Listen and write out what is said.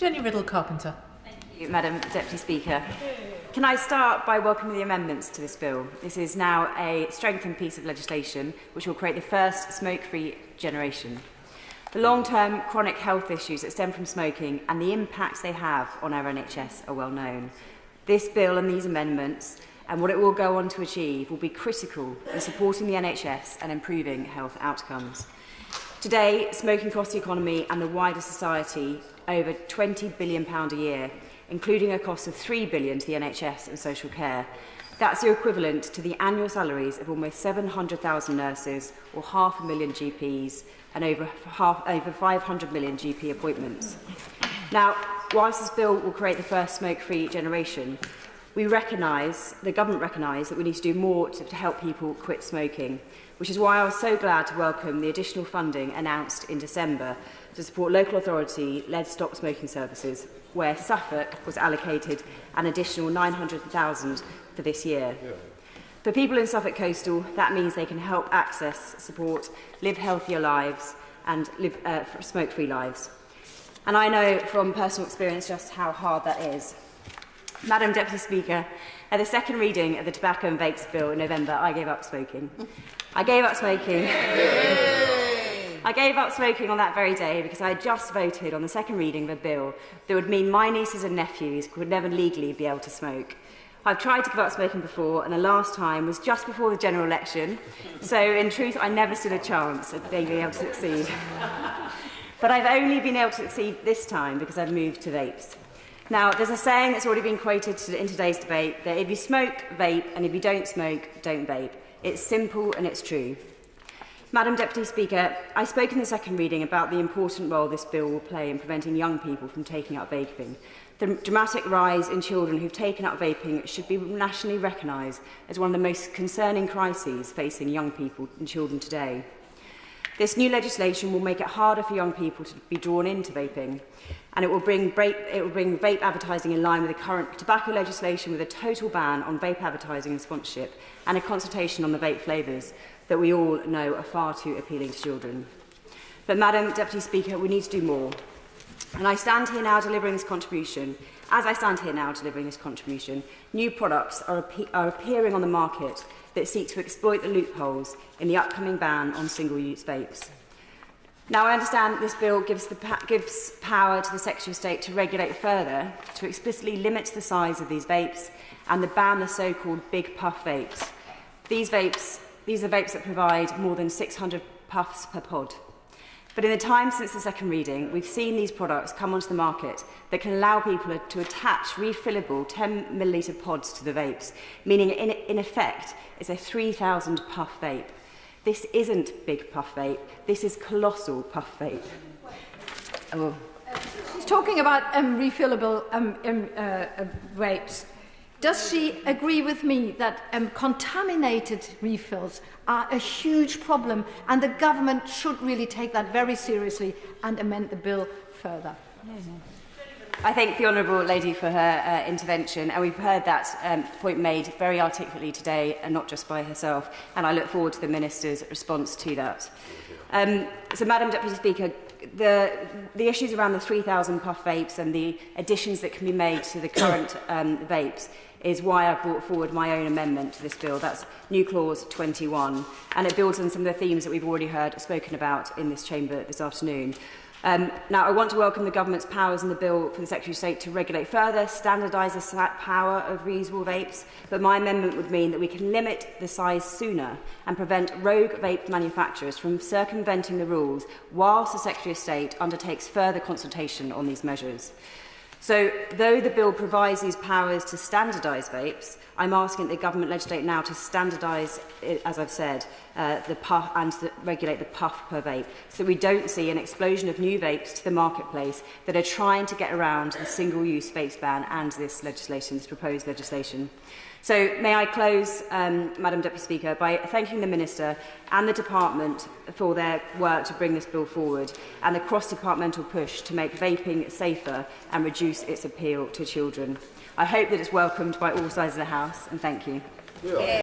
Jenny Riddell-Carpenter. Thank you, Madam Deputy Speaker. Can I start by welcoming the amendments to this bill? This is now a strengthened piece of legislation which will create the first smoke-free generation. The long-term chronic health issues that stem from smoking and the impacts they have on our NHS are well known. This bill and these amendments and what it will go on to achieve will be critical in supporting the NHS and improving health outcomes. Today, smoking costs the economy and the wider society over £20 billion a year, including a cost of £3 billion to the NHS and social care. That's the equivalent to the annual salaries of almost 700,000 nurses or 500,000 GPs and over 500 million GP appointments. Now, whilst this bill will create the first smoke-free generation, the government recognise that we need to do more to help people quit smoking, which is why I was so glad to welcome the additional funding announced in December to support local authority-led stop smoking services, where Suffolk was allocated an additional £900,000 for this year. For people in Suffolk Coastal, that means they can help access support, live healthier lives and live smoke-free lives. And I know from personal experience just how hard that is. Madam Deputy Speaker, at the second reading of the Tobacco and Vapes Bill in November, I gave up smoking. I gave up smoking. I gave up smoking on that very day because I had just voted on the second reading of a bill that would mean my nieces and nephews would never legally be able to smoke. I've tried to give up smoking before, and the last time was just before the general election, so in truth I never stood a chance of being able to succeed. But I've only been able to succeed this time because I've moved to vapes. Now, there's a saying that's already been quoted in today's debate that if you smoke, vape, and if you don't smoke, don't vape. It's simple and it's true. Madam Deputy Speaker, I spoke in the second reading about the important role this bill will play in preventing young people from taking up vaping. The dramatic rise in children who've taken up vaping should be nationally recognised as one of the most concerning crises facing young people and children today. This new legislation will make it harder for young people to be drawn into vaping, and it will bring vape advertising in line with the current tobacco legislation, with a total ban on vape advertising and sponsorship and a consultation on the vape flavours that we all know are far too appealing to children. But, Madam Deputy Speaker, we need to do more. And I stand here now delivering this contribution. As I stand here now delivering this contribution, new products are appearing on the market that seek to exploit the loopholes in the upcoming ban on single-use vapes. Now, I understand that this bill gives power to the Secretary of State to regulate further, to explicitly limit the size of these vapes and to ban the so-called big puff vapes. These are vapes that provide more than 600 puffs per pod. But in the time since the second reading, we've seen these products come onto the market that can allow people to attach refillable 10 millilitre pods to the vapes, meaning in effect it's a 3,000 puff vape. This isn't big puff vape, this is colossal puff vape. Oh. She's talking about refillable vapes. Does she agree with me that contaminated refills are a huge problem and the government should really take that very seriously and amend the bill further? I thank the Honourable Lady for her intervention, and we've heard that point made very articulately today, and not just by herself, and I look forward to the Minister's response to that. So, Madam Deputy Speaker, the issues around the 3,000 puff vapes and the additions that can be made to the current vapes is why I brought forward my own amendment to this bill. That's new clause 21, and it builds on some of the themes that we've already heard spoken about in this chamber this afternoon. Now, I want to welcome the government's powers in the bill for the Secretary of State to regulate further, standardise the power of reusable vapes, but my amendment would mean that we can limit the size sooner and prevent rogue vape manufacturers from circumventing the rules whilst the Secretary of State undertakes further consultation on these measures. So, though the bill provides these powers to standardise vapes, I'm asking the government legislate now to standardise, as I've said, the puff and to regulate the puff per vape, so we don't see an explosion of new vapes to the marketplace that are trying to get around the single-use vapes ban and this legislation, this proposed legislation. So may I close, Madam Deputy Speaker, by thanking the Minister and the Department for their work to bring this bill forward and the cross-departmental push to make vaping safer and reduce its appeal to children. I hope that it's welcomed by all sides of the House, and thank you. Yeah.